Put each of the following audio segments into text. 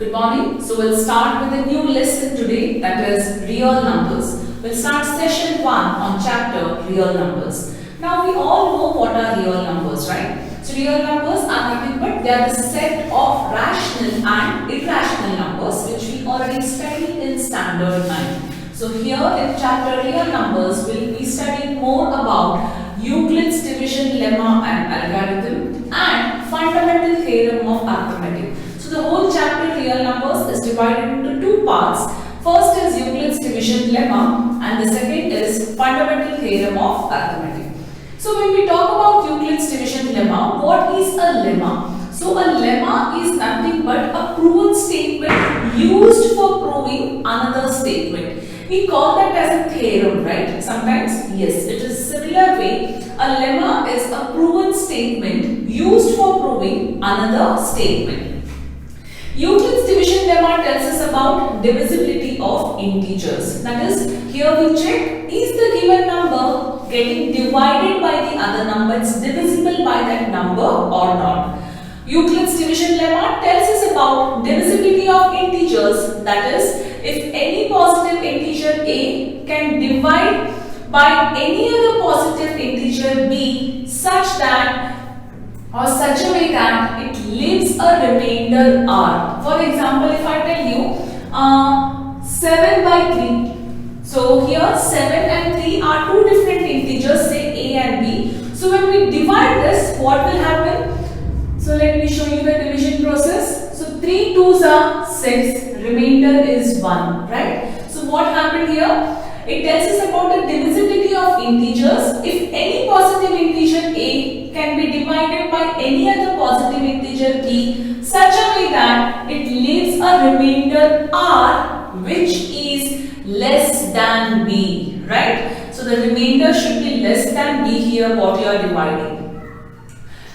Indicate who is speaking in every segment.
Speaker 1: Good morning. So we'll start with a new lesson today, that is real numbers. We'll start session 1 on chapter real numbers. Now we all know what are real numbers, right? So real numbers are nothing but they are the set of rational and irrational numbers which we already studied in standard 9. So here in chapter real numbers we'll be studying more about Euclid's division lemma and algorithm and fundamental theorem of arithmetic. So the whole chapter real numbers is divided into two parts. First is Euclid's division lemma and the second is fundamental theorem of arithmetic. So when we talk about Euclid's division lemma, what is a lemma? So a lemma is nothing but a proven statement used for proving another statement. We call that as a theorem, right? Sometimes, yes, it is similar way. A lemma is a proven statement used for proving another statement. Euclid's division lemma tells us about divisibility of integers. That is, here we check, is the given number getting divided by the other number, it's divisible by that number or not. Euclid's division lemma tells us about divisibility of integers. That is, if any positive integer a can divide by any other positive integer b such that or such a way that it leaves a remainder r. For example, if I tell you 7 by 3. So here 7 and 3 are two different integers, say a and b. So when we divide this, what will happen? So let me show you the division process. So 3 2s are 6, remainder is 1, right? So what happened here? It tells us about the divisibility of integers. If any positive integer a can be divided by any other positive integer b such a way that it leaves a remainder r which is less than b, right? So the remainder should be less than b here what you are dividing.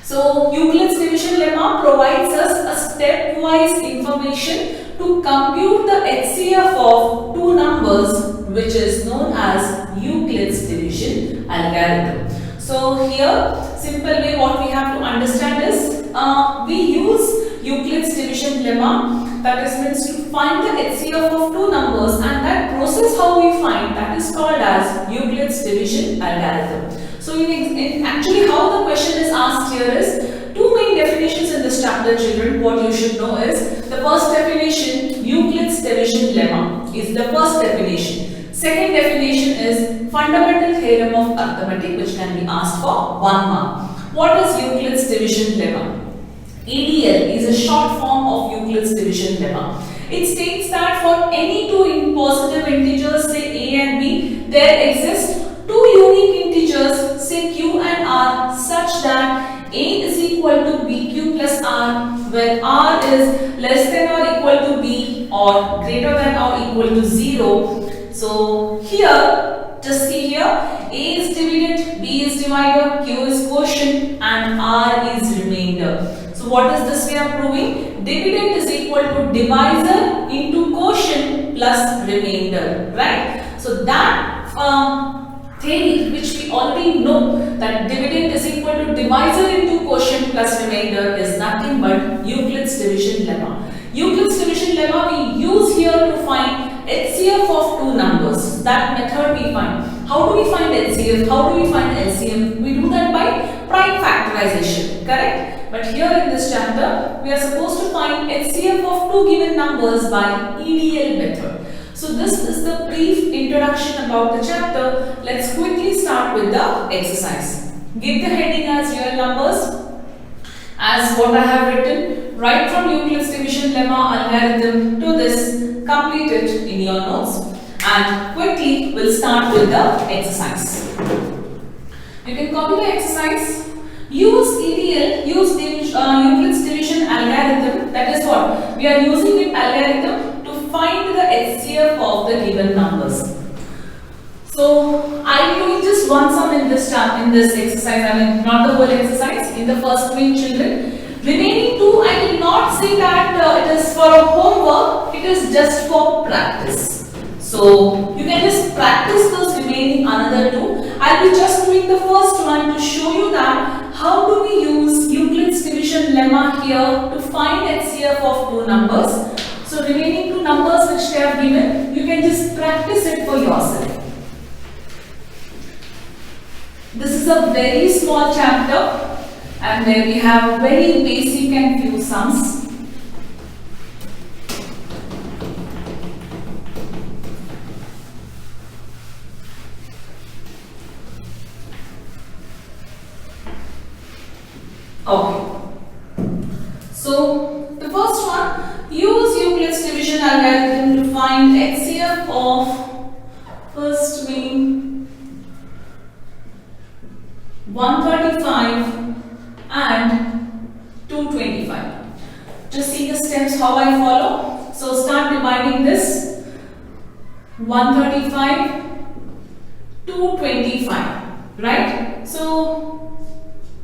Speaker 1: So Euclid's division lemma provides us a stepwise information to compute the HCF of two numbers which is known as Euclid's division algorithm. So here, simple way what we have to understand is we use Euclid's division lemma, that is means to find the HCF of two numbers, and that process how we find that is called as Euclid's division algorithm. So in actually how the question is asked here is two main definitions in this chapter, children. What you should know is the first definition, Euclid's division lemma is the first definition. Second definition is fundamental theorem of arithmetic which can be asked for 1 mark. What is Euclid's division lemma? EDL is a short form of Euclid's division lemma. It states that for any two positive integers, say a and b, there exist two unique integers, say q and r, such that a is equal to bq plus r, where r is less than or equal to b or greater than or equal to 0. So here, just see here, a is dividend, b is divisor, q is quotient and r is remainder. So what is this we are proving? Dividend is equal to divisor into quotient plus remainder, right? So that theory which we already know, that dividend is equal to divisor into quotient plus remainder, is nothing but Euclid's division lemma. Euclid's division lemma we use here to find HCF of two numbers. That method we find. How do we find HCF? How do we find LCM? We do that by prime factorization, correct? But here in this chapter, we are supposed to find HCF of two given numbers by EDL method. So this is the brief introduction about the chapter. Let's quickly start with the exercise. Give the heading as real numbers. As what I have written, right from Euclid's division lemma algorithm to this, complete it in your notes, and quickly we'll start with the exercise. You can copy the exercise. Use EDL, use Euclid's division algorithm. That is what we are using the algorithm to find the HCF of the given numbers. So I am doing just one sum in this exercise. I mean not the whole exercise. In the first week, children. Remaining two, I will not say that it is for a homework. It is just for practice. So you can just practice those remaining another two. I will be just doing the first one to show you that how do we use Euclid's division lemma here to find HCF of two numbers. So remaining two numbers which they have given, you can just practice it for yourself. This is a very small chapter and where we have very basic and few sums. Okay. So the first one, use Euclid's division algorithm to find HCF of first mean 135 and 225. Just see the steps how I follow. So start dividing this 135, 225, right? So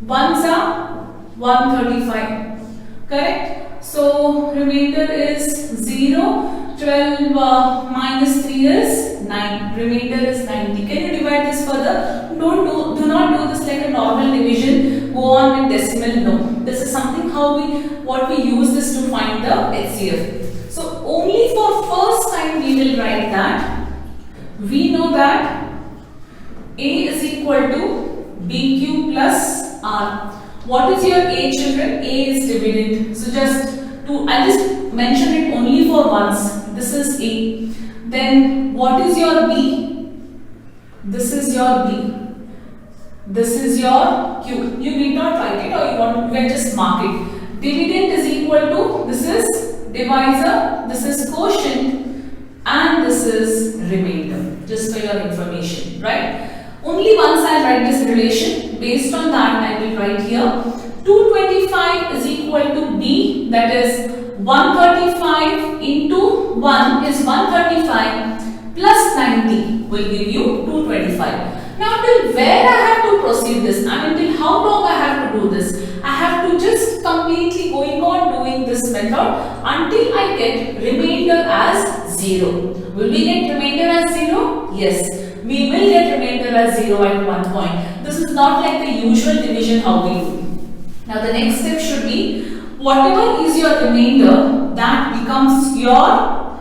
Speaker 1: ones are 135, correct? So remainder is 0, 12 minus 3 is 9, remainder is 90. Can you divide this further? Do not do this like a normal division, go on with decimal, no. This is something what we use this to find the HCF. So only for first time we will write that. We know that A is equal to BQ plus R. What is your A, children? A is dividend. So I'll just mention it only for once. This is A. Then what is your B? This is your B. This is your Q. You need not write it, or you can just mark it. Dividend is equal to, this is divisor, this is quotient, and this is remainder. Just for your information, right? Only once I write this relation. Based on that, I will write here 225 is equal to B, that is 135 into 1 is 135 plus 90 will give you 225. Now till where I have to proceed this? I mean till how long I have to do this? I have to just completely going on doing this method until I get remainder as 0. Will we get remainder as 0? Yes. We will get remainder as 0 at one point. This is not like the usual division how we do. Now the next step should be whatever is your remainder that becomes your,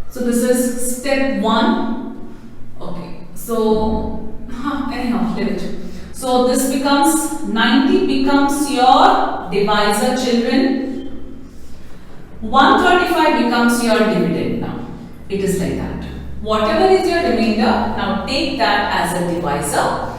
Speaker 1: so this is step 1. Okay, so anyhow leave it. So this becomes 90 becomes your divisor, children. 135 becomes your dividend now. It is like that. Whatever is your remainder, now take that as a divisor.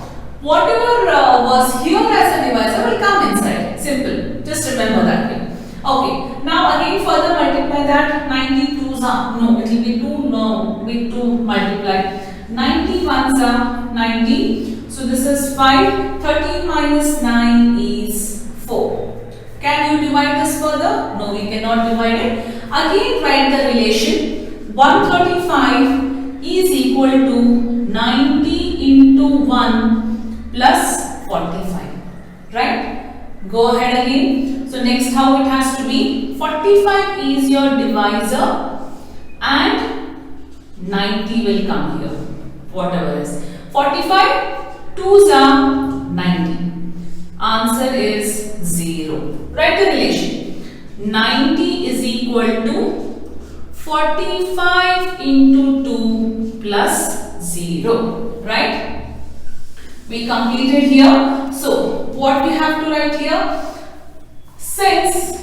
Speaker 1: Whatever was here as a divisor will come inside. Simple. Just remember that way. Okay. Now again further multiply that. 92s are, no, it will be 2, no, with 2 multiply. 91s are 90. So this is 5. 13 minus 9 is 4. Can you divide this further? No, we cannot divide it. Again write the relation. 135 is equal to 90 into 1 plus 45, right? Go ahead again. So next how it has to be, 45 is your divisor and 90 will come here, whatever is. 45, 2s are 90. Answer is 0. Write the relation. 90 is equal to 45 into 2 plus 0, right? We completed here. So, what we have to write here? Since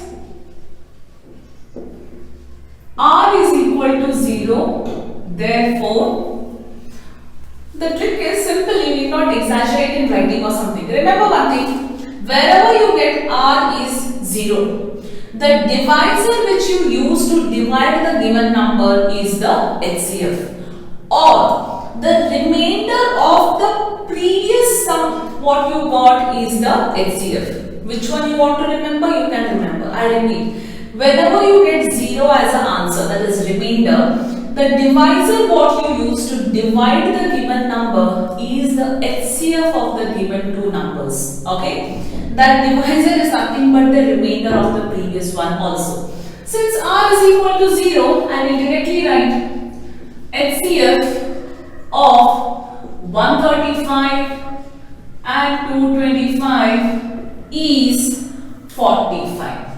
Speaker 1: R is equal to 0, therefore, the trick is simple. You need not exaggerate in writing or something. Remember one thing, wherever you get R is 0. The divisor which you use to divide the given number is the HCF, or the remainder of the previous sum what you got is the HCF. Which one you want to remember? You can remember. I repeat, whenever you get 0 as an answer, that is remainder, the divisor what you use to divide the given number is the HCF of the given two numbers. Okay? That divisor is nothing but the remainder of the previous one also. Since R is equal to 0, I will directly write HCF of 135 and 225 is 45.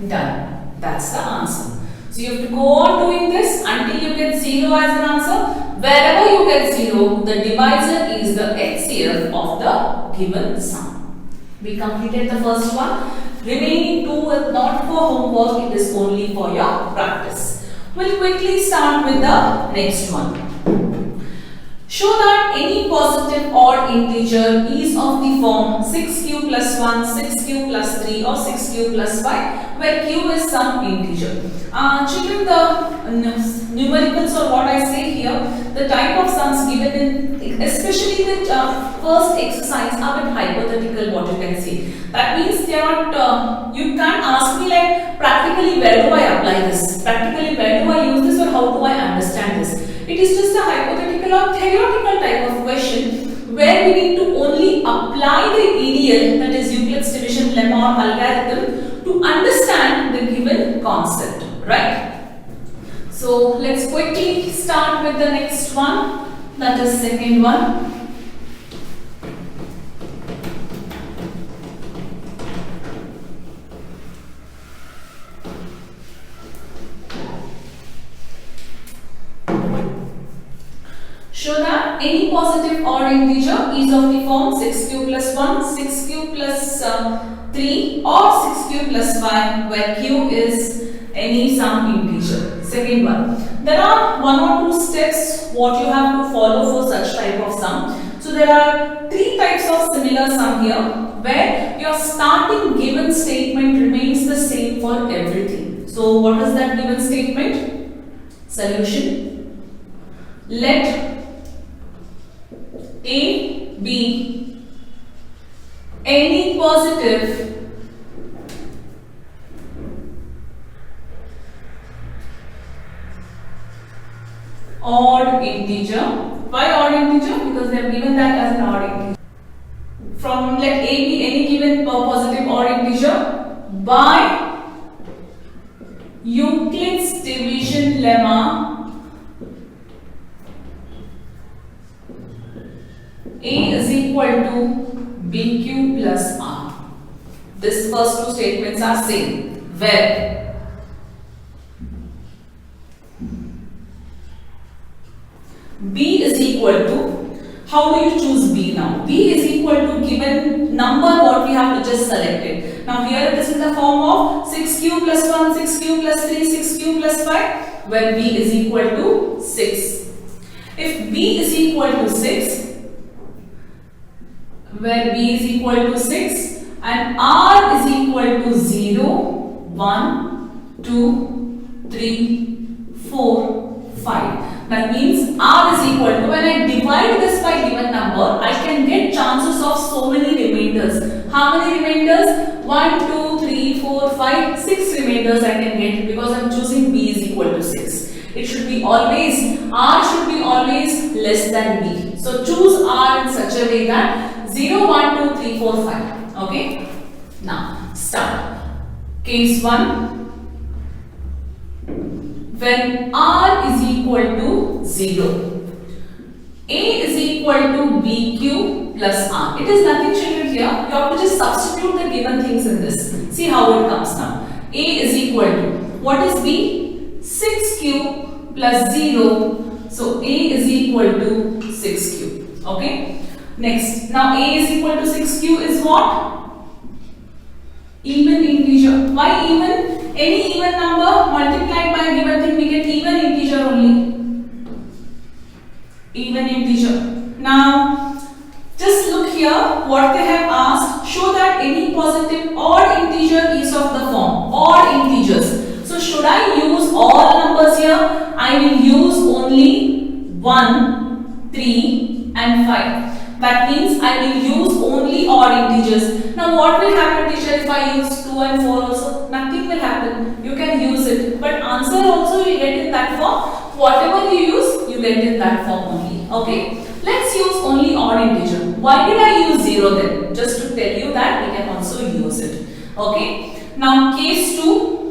Speaker 1: Done. That's the answer. So you have to go on doing this until you get 0 as an answer. Wherever you get 0, the divisor is the HCF of the given sum. We completed the first one. Remaining 2 is not for homework, it is only for your practice. We'll quickly start with the next one. Show that any positive odd integer is of the form 6q plus 1, 6q plus 3 or 6q plus 5, where q is some integer. Children, the numericals or what I say here, the type of sums given in, especially the first exercise, are a bit hypothetical, what you can see. That means they are not, you can't ask me like practically where do I apply this, practically where do I use this, or how do I understand this. It is just a hypothetical or theoretical type of question where we need to only apply the EDL, that is Euclid's division lemma or algorithm, to understand the given concept, right? So let's quickly start with the next one, that is second one. Show that any positive odd integer is of the form 6q plus 1, 6q plus 3 or 6q plus 5, where q is any some integer. Second one. There are one or two steps what you have to follow for such type of sum. So there are three types of similar sum here, where your starting given statement remains the same for everything. So what is that given statement? Solution. Let A be any positive odd integer. Why odd integer? Because they have given that as an odd integer. From let A be any given positive odd integer by Euclid's division lemma, A is equal to BQ plus R. This first two statements are same. Where B is equal to, how do you choose B now? B is equal to given number what we have to just selected. Now here it is in the form of 6q plus 1, 6q plus 3, 6q plus 5, where B is equal to 6. If B is equal to 6, where B is equal to 6 and R is equal to 0, 1, 2, 3, 4, 5. That means R is equal to, when I divide this by given number, I can get chances of so many remainders. How many remainders? 1, 2, 3, 4, 5, 6 remainders I can get, because I am choosing B is equal to 6. It should be always, R should be always less than B. So choose R in such a way that 0, 1, 2, 3, 4, 5. Okay. Now start. Case 1. When R is equal to 0, A is equal to BQ plus R. It is nothing children here. You have to just substitute the given things in this. See how it comes now. A is equal to, what is B? 6Q plus 0. So A is equal to 6Q. Okay. Next, now A is equal to 6q is what? Even integer. Why even? Any even number multiplied by a given thing, we get even integer only. Even integer. Now, just look here what they have asked. Show that any positive odd integer is of the form. Odd integers. So, should I use all numbers here? I will use only 1, 3 and 5. That means I will use only odd integers. Now what will happen, teacher, if I use 2 and 4 also? Nothing will happen. You can use it. But answer also you get in that form. Whatever you use, you get in that form only. Okay. Let's use only odd integer. Why did I use 0 then? Just to tell you that we can also use it. Okay. Now case 2.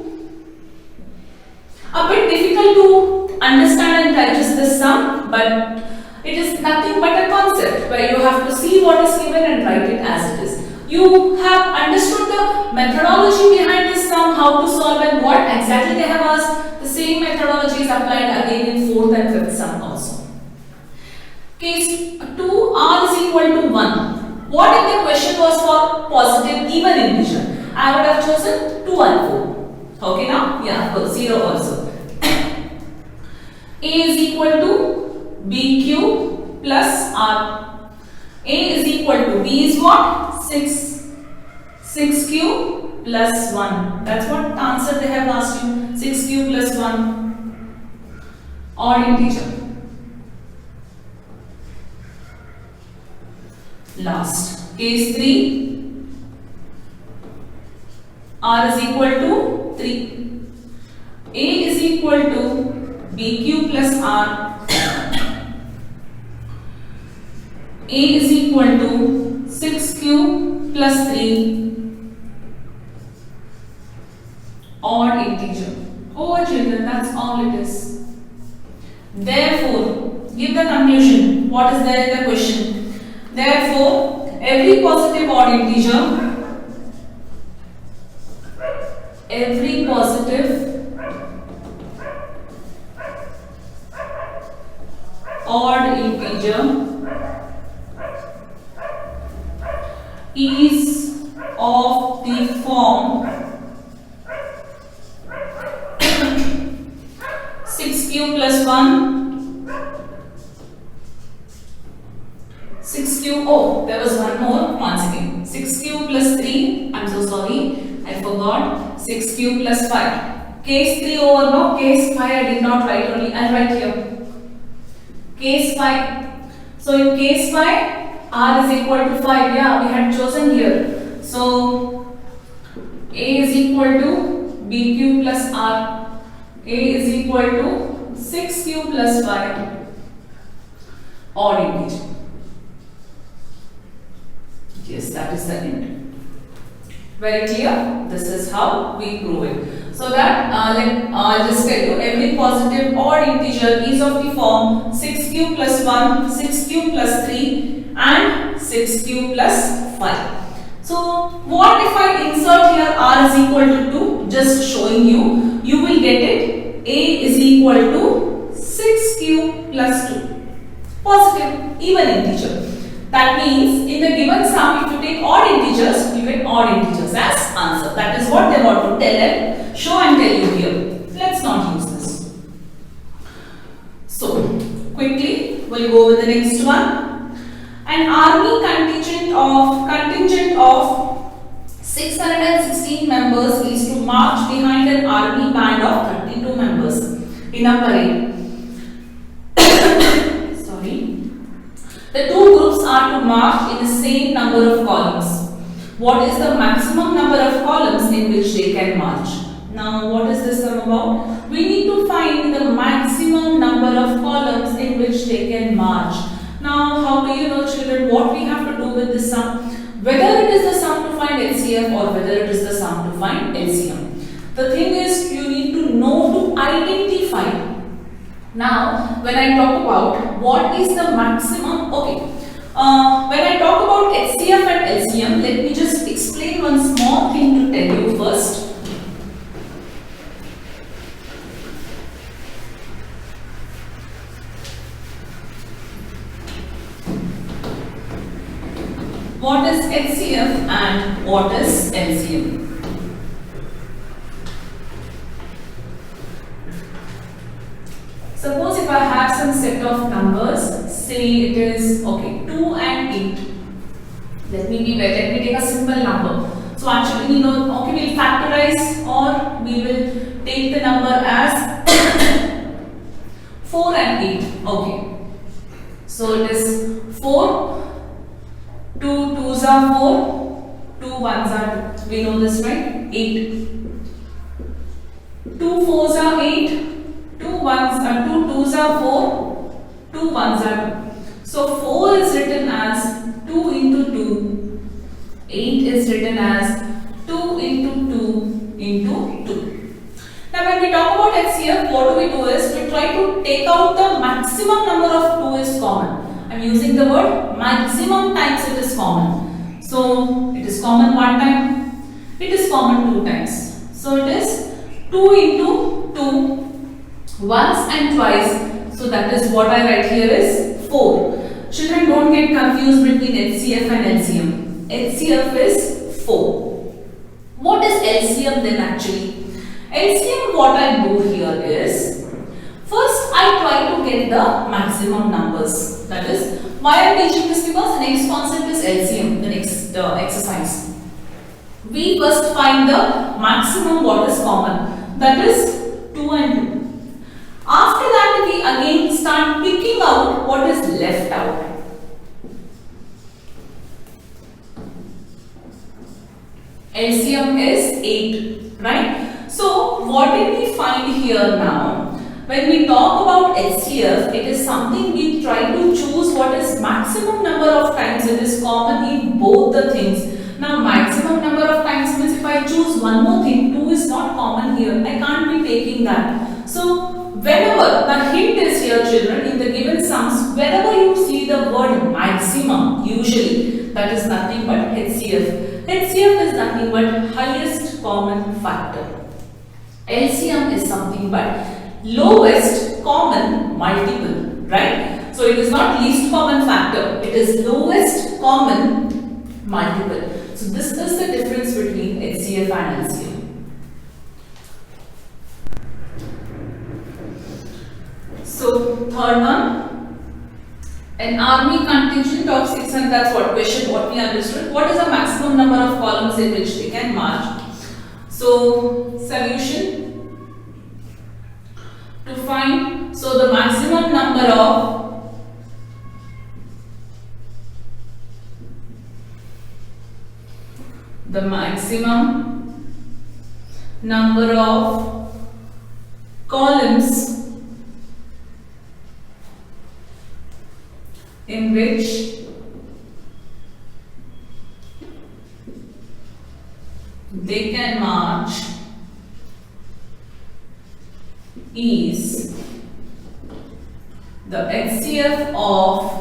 Speaker 1: A bit difficult to understand and digest this sum, but it is nothing but a concept where you have to see what is given and write it as it is. You have understood the methodology behind this sum, how to solve and what exactly they have asked. The same methodology is applied again in fourth and fifth sum also. Case 2, r is equal to 1. What if the question was for positive even integer? I would have chosen 2 and 4. Okay now? Yeah, 0 also. A is equal to BQ plus R. A is equal to B is what? 6Q plus 1. That's what answer they have asked you. 6Q plus 1. Odd integer. Last. Case 3. R is equal to 3. A is equal to BQ plus R. A is equal to 6Q plus 3. Odd integer. Oh children, that's all it is. Therefore, give the conclusion. What is there in the question? Therefore, every positive odd integer, every positive odd integer is of the form 6Q plus 1, 6Q, oh there was one more, once again, 6Q plus 3, I'm so sorry, I forgot, 6Q plus 5. Case 3 over, no, case 5 I did not write, only I'll write here. Case 5. So in case 5, R is equal to 5. Yeah, we had chosen here. So A is equal to BQ plus R. A is equal to 6Q plus 5. Odd integer. Yes, that is the end. Very clear? This is how we prove it. So that I'll just tell you, every positive odd integer is of the form 6Q plus 1, 6Q plus 3 and 6Q plus 5. So what if I insert here R is equal to 2, just showing you, you will get it A is equal to 6Q plus 2, positive even integer. That means in the given sum, if you take odd integers, you get odd integers as answer. That is what they want to tell and show and tell you here. Let's not use this. So quickly we'll go with the next one. An army contingent of 616 members is to march behind an army band of 32 members in a parade. The two groups are to march in the same number of columns. What is the maximum number of columns in which they can march? Now, what is this sum about? We need to find the maximum number of columns in which they can march. Now, how do you know, children, what we have to do with this sum? Whether it is the sum to find LCM or whether it is the sum to find LCM. The thing is, you need to know to identify. Now, when I talk about what is the maximum, okay, when I talk about HCF and LCM, let me just explain one small thing to tell you first. What is HCF and what is LCM? Suppose if I have some set of numbers, say it is, okay, 2 and 8. Let me take a simple number. So actually, you know, okay, we'll factorize or we will take the number as 4 and 8. Okay. So it is 4, 2 2s are 4, 2 1s are 2. We know this, right? 8. 2 4s are 8. 2 2s are 4, 2 1s are 2. So 4 is written as 2 into 2, 8 is written as 2 into 2 into 2. Now when we talk about HCF, what do is we try to take out the maximum number of 2 is common. I am using the word maximum times it is common. So it is common one time, it is common two times. So it is 2 into 2 once and twice. So that is what I write here is 4. Children, don't get confused between HCF and LCM. HCF is 4. What is LCM then actually? LCM, what I do here is, first I try to get the maximum numbers. That is why I am teaching this, because the next concept is LCM, the next exercise. We first find the maximum what is common, that is 2 and 2. After that we again start picking out what is left out. LCM is 8, right? So what did we find here now? When we talk about HCF, it is something we try to choose what is maximum number of times it is common in both the things. Now maximum number of times means if I choose one more thing, 2 is not common here, I can't be taking that. So whenever, the hint is here children, in the given sums, whenever you see the word maximum, usually that is nothing but HCF. HCF is nothing but highest common factor. LCM is something but lowest common multiple, right? So it is not least common factor, it is lowest common multiple. So this is the difference between HCF and LCM. So third one, an army contingent of 600, that's what question, what we understood. What is the maximum number of columns in which they can march? So solution to find, so the maximum number of columns in which they can march is the HCF of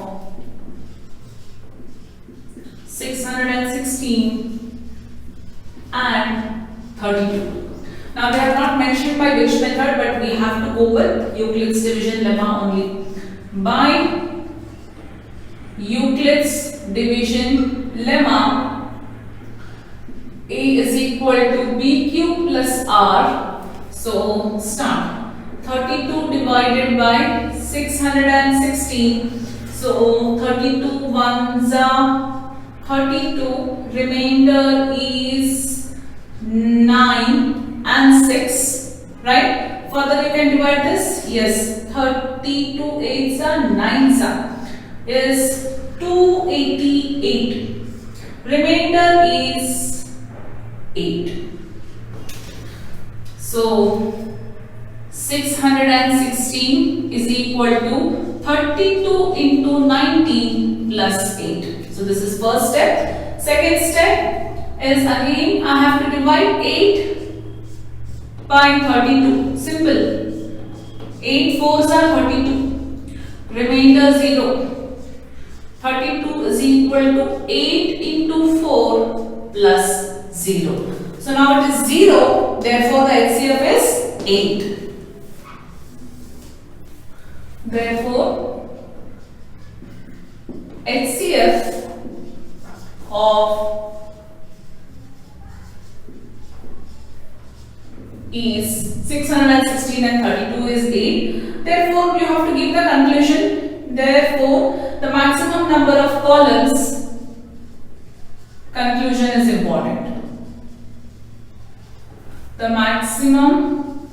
Speaker 1: 616 and 32. Now they have not mentioned by which method, but we have to go with Euclid's division lemma only. By Euclid's division lemma, A is equal to BQ plus R. So start. 32 divided by 616. So 32 ones are 32. Remainder is 9 and 6. Right? Further you can divide this. Yes. 32 8s are 9s is 288. Remainder is 8. So 616 is equal to 32 into 19 plus 8. So this is first step. Second step is again I have to divide 8 by 32. Simple. 8 fours are 32. Remainder 0. 32 is equal to 8 into 4 plus 0. So now it is 0. Therefore the HCF is 8. Therefore, HCF of is 616 and 32 is 8. Therefore, you have to give the conclusion. Therefore, the maximum number of columns, conclusion is important. The maximum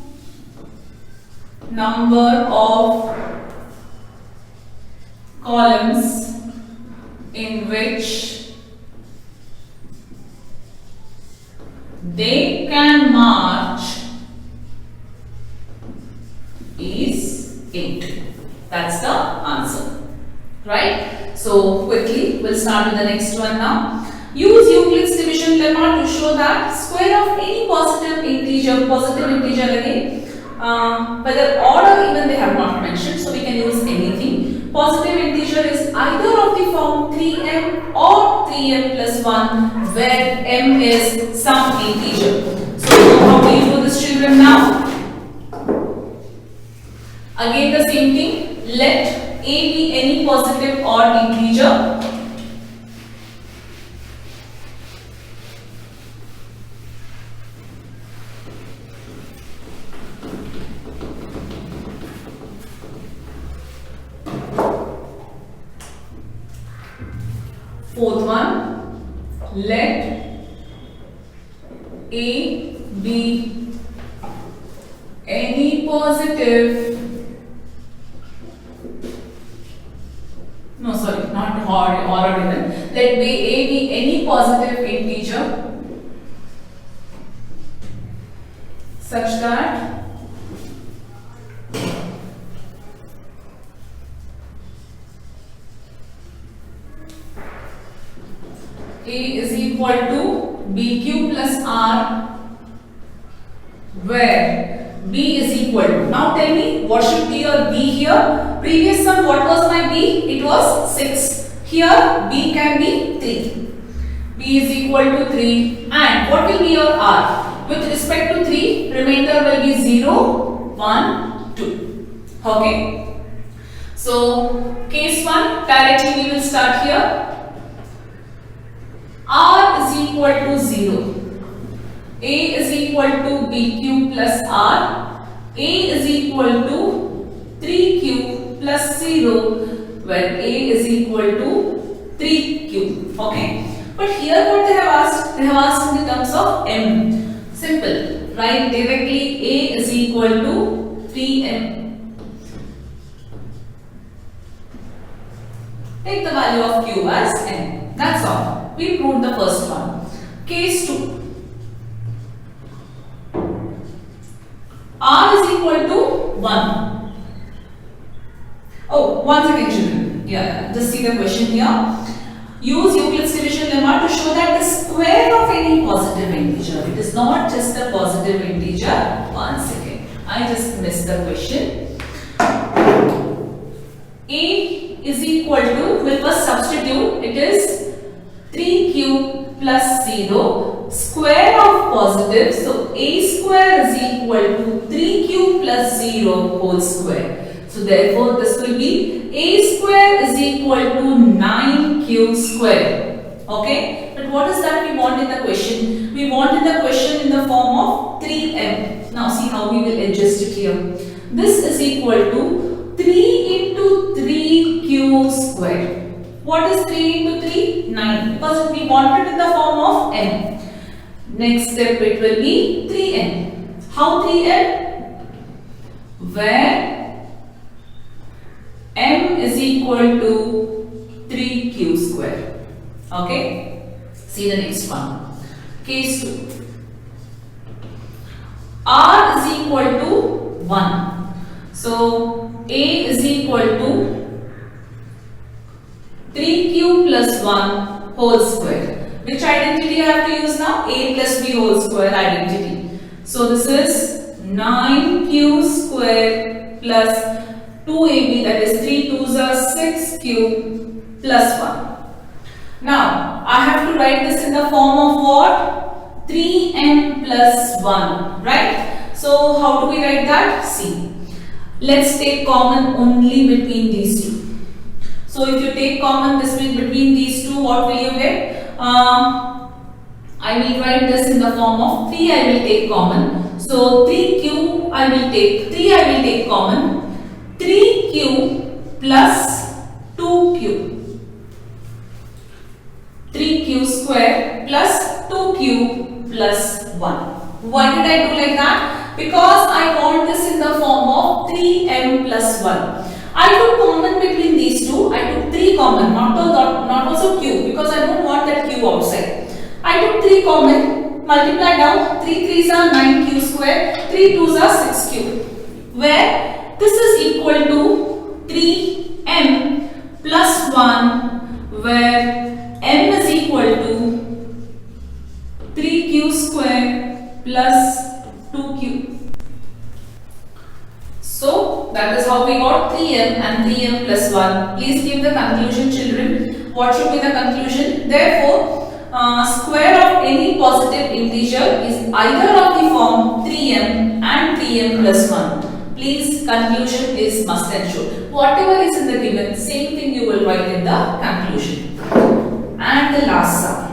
Speaker 1: number of columns in which they can march is 8. That's the answer. Right? So quickly we'll start with the next one now. Use Euclid's division lemma to show that square of any positive integer again, whether order even they have not mentioned, so we can use anything. Positive integer is either of the form 3m or 3m plus plus 1 where m is some integer. So how do you do this, children? Now again the same thing, let a be any positive odd integer. Fourth one, let a be any positive, no sorry, not odd or even, let a be any positive integer such that a is equal to bq plus r, where b is equal to, now tell me what should be your b here. Previous one, what was my b? It was 6. Here b can be 3. b is equal to 3, and what will be your r? With respect to 3, remainder will be 0, 1, 2. Okay. So case 1, directly we will start here. R is equal to 0. A is equal to BQ plus R. A is equal to 3Q plus 0, where A is equal to 3Q. Okay. But here what they have asked? They have asked in the terms of M. Simple. Write directly A is equal to 3M. Take the value of Q as M. That's all. We proved the first one. Case 2. R is equal to 1. Oh, once again children. Yeah, just see the question here. Use Euclid's division lemma to show that the square of any positive integer. It is not just a positive integer. One second. I just missed the question. A is equal to, we'll first substitute. It is 3q plus 0, square of positive, so a square is equal to 3q plus 0 whole square. So therefore this will be a square is equal to 9q square. Okay, but what is that we want in the question? We want in the question in the form of 3m. Now see how we will adjust it here. This is equal to 3 into 3q square. What is 3 into 3? 9. Because we want it in the form of m. Next step it will be 3n. How 3n? Where m is equal to 3q square. Okay. See the next one. Case 2. R is equal to 1. So a is equal to 3q plus 1 whole square. Which identity I have to use now? A plus b whole square identity. So this is 9q square plus 2ab, that is 3 2s are 6q plus 1. Now I have to write this in the form of what? 3m plus 1, right? So how do we write that? See, let's take common only between these two. So if you take common this means between these two, what will you get? I will write this in the form of 3 I will take common. So 3q I will take, 3 I will take common, 3q plus 2q. 3q square plus 2q plus 1. Why did I do like that? Because I want this in the form of 3m plus 1. I took common between these two. I took 3 common, not also q, because I don't want that q outside. I took 3 common, multiply down, 3 3s are 9q square, 3 2s are 6q, where this is equal to 3m plus 1, where m is equal to 3q square plus 2q. So that is how we got 3m and 3m plus 1. Please give the conclusion, children. What should be the conclusion? Therefore, square of any positive integer is either of the form 3m and 3m plus 1. Please, conclusion is must and should. Whatever is in the given, same thing you will write in the conclusion. And the last sum.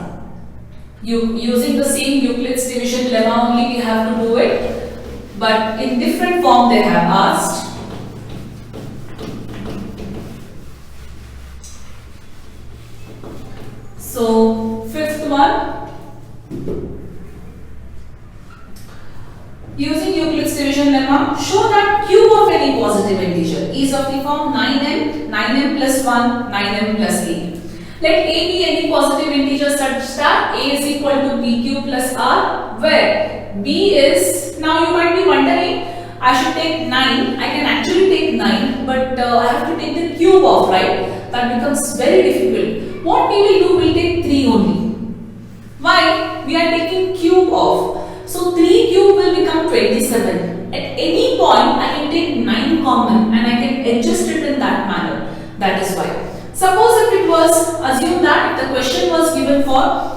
Speaker 1: Using the same Euclid's division lemma only we have to do it, but in different form they have asked. So, fifth one, using Euclid's division lemma, show that cube of any positive integer is of the form 9m, 9m plus 1, 9m plus 8. Let a be any positive integer such that a is equal to b cube plus r, where b is, now you might be wondering, I should take 9, I can actually take 9, but I have to take the cube of, right? That becomes very difficult. What we will do, we will take 3 only. Why? We are taking cube of. So 3 cube will become 27. At any point, I can take 9 common and I can adjust it in that manner. That is why. Suppose if it was, assume that if the question was given for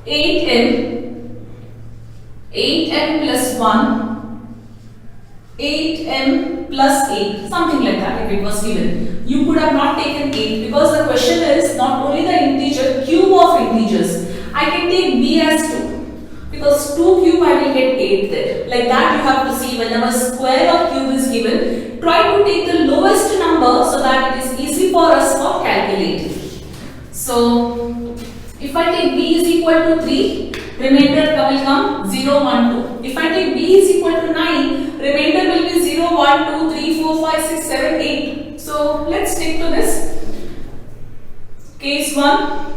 Speaker 1: 8m plus 1, 8m plus 8, something like that if it was given. You could have not taken 8 because the question is not only the integer, cube of integers. I can take b as 2 because 2 cube I will get 8 there. Like that you have to see whenever square or cube is given, try to take the lowest number so that it is easy for us for calculating. So, if I take b is equal to 3, remainder will come 0, 1, 2. If I take b is equal to 9, remainder will be 0, 1, 2, 3, 4, 5, 6, 7, 8. So, let's stick to this. Case 1,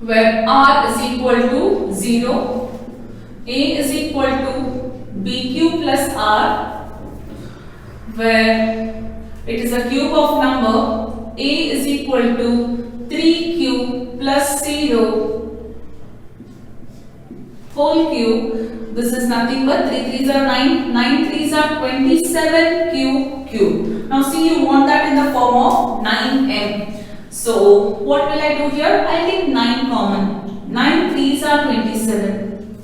Speaker 1: where r is equal to 0, a is equal to b cube plus r, where it is a cube of number, a is equal to 3 cube plus 0 whole cube. This is nothing but 3 3s are 9, 9 3s are 27 cube. Now see, you want that in the form of 9m. So what will I do here? I will take 9 common. 9 3s are 27.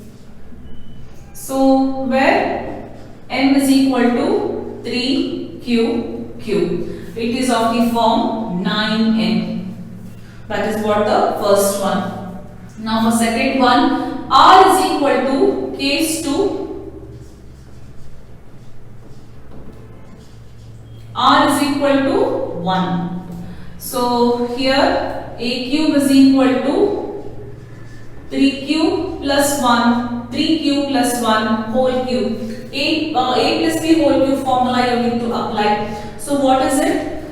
Speaker 1: So where m is equal to 3 cube. It is of the form 9m. That is what the first one. Now for second one, r is equal to case 2. R is equal to 1. So here a cube is equal to 3 cube plus 1, 3 cube plus 1 whole cube. A plus b whole cube formula you need to apply. So what is it?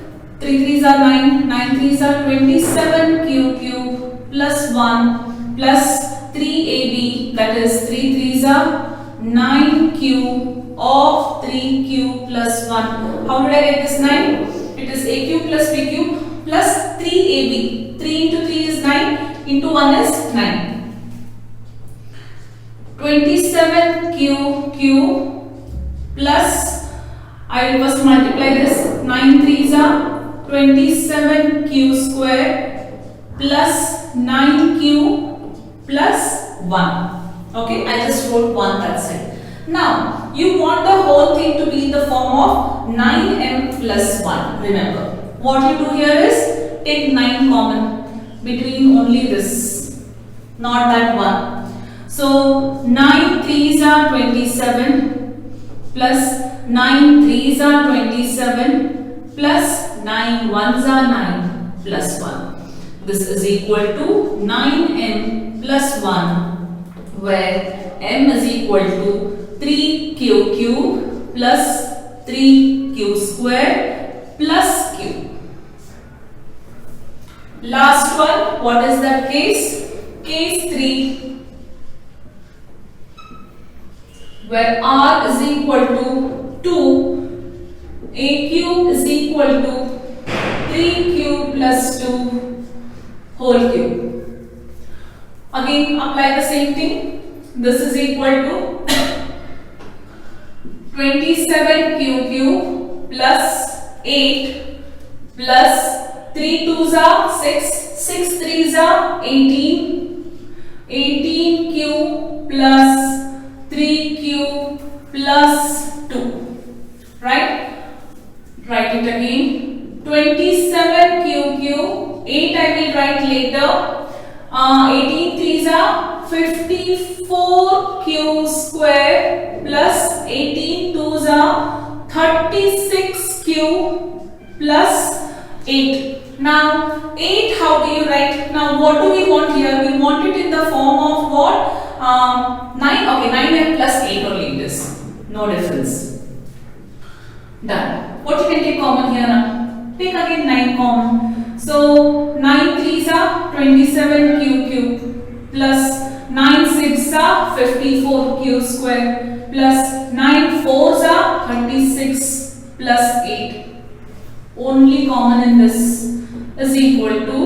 Speaker 1: 3 3s are 9, 9 3s are 27 cube plus 1 plus 3ab, that is 3 3s are 9 cube of 3 cube plus 1. How did I get this 9? It is a cube plus b cube plus 3ab. 3 into 3 is 9, into 1 is 9. 27 cube plus, I must multiply this, 9 3s are 27 q square plus 9 q plus 1. Okay, I just wrote 1 that side. Now, you want the whole thing to be in the form of 9m plus 1. Remember, what you do here is take 9 common between only this, not that 1. So 9 3s are 27 plus 9 3s are 27 plus 9 1s are 9 plus 1. This is equal to 9m plus 1, where m is equal to 3q cube plus 3q square plus q. Last one, what is that case? Case 3, where r is equal to 2, a cube is equal to 3q plus 2 whole cube. Again apply the same thing. This is equal to 27q cube plus 8 plus 3 2s are 6, 6 3s are 18, 18q plus 3q plus 2, right? Write it again. 27q, 8 I will write later. 18 3s are 54q square plus 18 2s are 36q plus 8. Now 8, how do you write? Now what do we want here? We want it in the form of what? 9. Okay, 9m plus 8 only it is. No difference. Done. What you can take common here now? Take again 9 common. So 9 3s are 27q plus 9 6s are 54q square plus 9 4s are 36 plus 8. Only common in this is equal to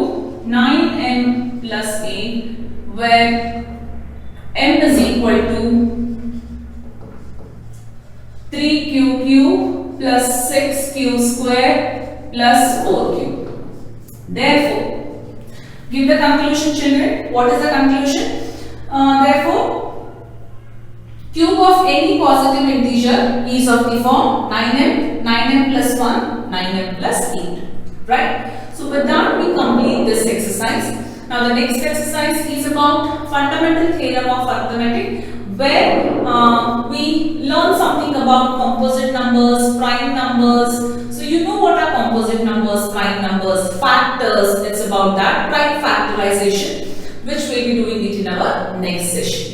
Speaker 1: 9m plus 8, where m is equal to 3q plus 6q square plus 4q. Therefore, give the conclusion, children. What is the conclusion? Therefore, cube of any positive integer is of the form 9m, 9m plus 1, 9m plus 8. Right? So, with that we complete this exercise. Now, the next exercise is about fundamental theorem of arithmetic, where we learn something about composite numbers, prime numbers. So you know what are composite numbers, prime numbers, factors. It's about that, prime factorization, which we'll be doing it in our next session.